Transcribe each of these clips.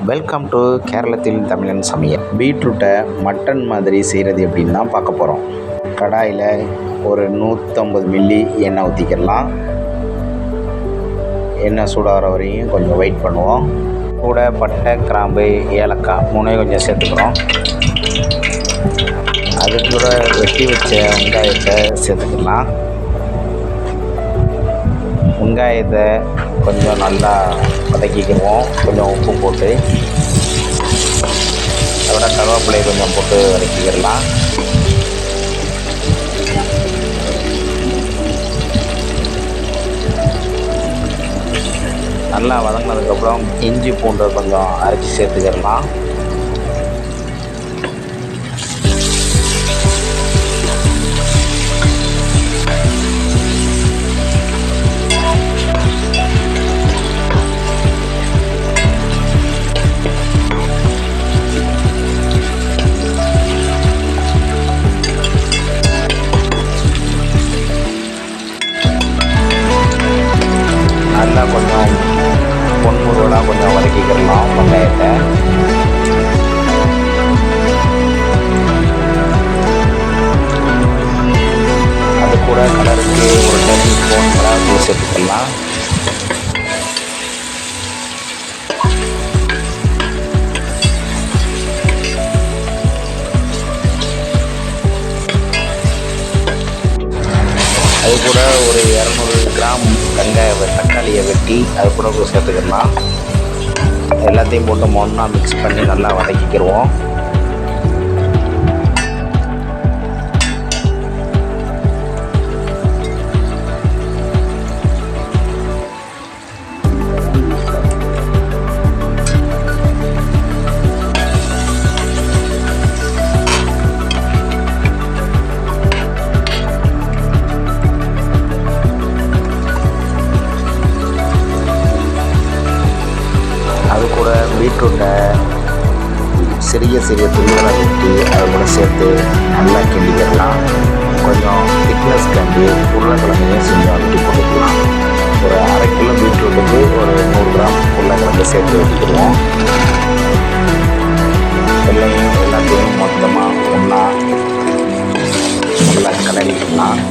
Welcome to கேரளத்தில் தமிழன் சமையல். பீட்ரூட்டை மட்டன் மாதிரி செய்கிறது எப்படின்னு தான் பார்க்க போகிறோம். கடாயில் ஒரு 150 மில்லி எண்ணெய் ஊற்றிக்கிடலாம். எண்ணெய் சூடாகிற வரையும் கொஞ்சம் வெயிட் பண்ணுவோம். கூட பட்டை, கிராம்பு, ஏலக்காய் மூணையும் கொஞ்சம் சேர்த்துக்கிறோம். அது கூட வெட்டி வச்ச வெங்காயத்தை சேர்த்துக்கலாம். வெங்காயத்தை கொஞ்சம் நல்லா வதக்கிக்குவோம். கொஞ்சம் உப்பு போட்டு அதோட கருவேப்பிலையை கொஞ்சம் போட்டு வதக்கிக்கிடலாம். நல்லா வதங்கினதுக்கப்புறம் இஞ்சி பூண்டை கொஞ்சம் அரைச்சி சேர்த்துக்கிடலாம். நல்லா கொஞ்சம் பொன்முருவலாக கொஞ்சம் வதக்கிக்கிடலாம் வெங்காயத்தை. அது கூட கலருக்கு ஒரு டேபிள் ஸ்பூன் மிளகாய் சேர்த்துக்கலாம். அது கூட ஒரு 200 கிராம் தக்காளியை வெட்டி அது கூட சேர்த்துக்கலாம். எல்லாத்தையும் போட்டு ஒன்றா மிக்ஸ் பண்ணி நல்லா வதக்கிக்கிடுவோம். அது கூட பீட்ரூட்டை சிறிய துண்டுகளை வெட்டி அது கூட சேர்த்து நல்லா கிண்டிக்கிடலாம். கொஞ்சம் திக்னஸ் கண்டி உருளைக்கிழங்கையும் செஞ்சு வெட்டி போட்டுக்கலாம். ஒரு 1/2 கிலோ பீட்ரூட்டுக்கு ஒரு 100 கிராம் உருளைக்கிழங்கு சேர்த்து வச்சுக்கிடுவோம். எல்லாத்தையும் மொத்தமாக ஒன்றா நல்லா கிளறிக்கலாம்.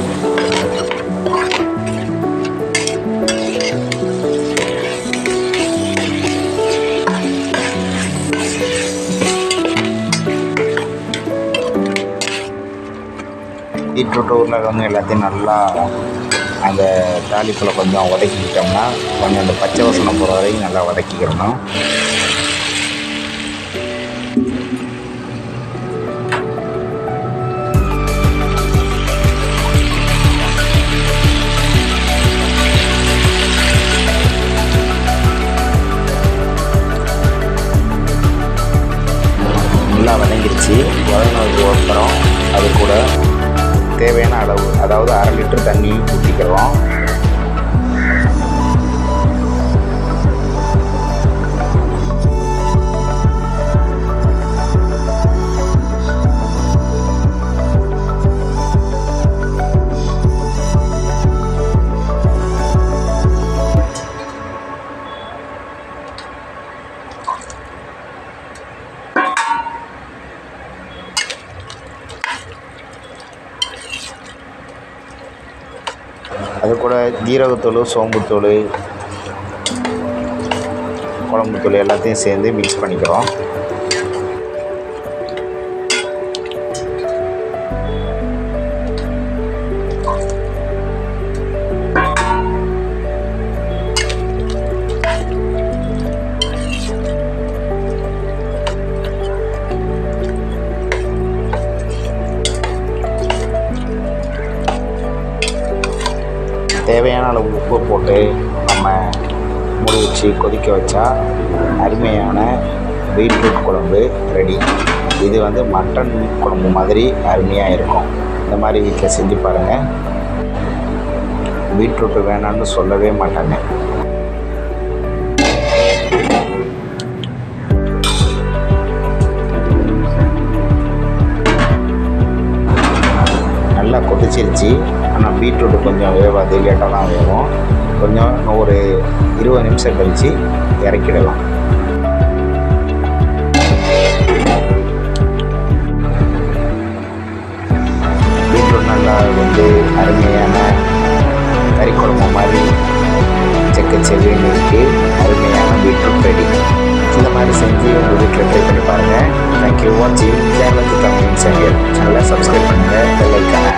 பீட்ரூட்டு உருளைக்கிழங்கு எல்லாத்தையும் நல்லா அந்த தாளிப்பில் கொஞ்சம் வதக்கிக்கிட்டோம்னா கொஞ்சம் அந்த பச்சை வாசனை போகிற வரைக்கும் நல்லா வதக்கிக்கிறணும். நல்லா வதங்கிடுச்சு. வதங்கினதுக்கு அப்புறம் அது கூட தேவையான அளவு, அதாவது 1/2 லிட்டர் தண்ணி ஊற்றிக்கிறோம். அது கூட ஜீரகத்தூள், சோம்புத்தூள், குழம்புத்தூள் எல்லாத்தையும் சேர்ந்து மிக்ஸ் பண்ணிக்கிறோம். தேவையான அளவு உப்பு போட்டு நம்ம மூடி வச்சு கொதிக்க வச்சா அருமையான பீட்ரூட் குழம்பு ரெடி. இது வந்து மட்டன் குழம்பு மாதிரி அருமையாக இருக்கும். இந்த மாதிரி வீட்டில் செஞ்சு பாருங்கள். பீட்ரூட்டு வேணான்னு சொல்லவே மாட்டாங்க. நல்லா கொதிச்சிருச்சு. ஆனால் பீட்ரூட்டு கொஞ்சம் வேவாது, லேட்டாக தான் வேகும். கொஞ்சம் ஒரு 20 நிமிஷம் கழித்து இறக்கிடலாம். செவ்வியலுக்கு அருமையான பீட்ரூட் ரெடி. இந்த மாதிரி செஞ்சு உங்கள் வீட்டில் ட்ரை பண்ணி பாருங்கள். தேங்க்யூ வாட்சிங் கேரளா தமிழ் சேனல். சேனலை சப்ஸ்கிரைப் பண்ணுங்கள். பெல் ஐக்கானை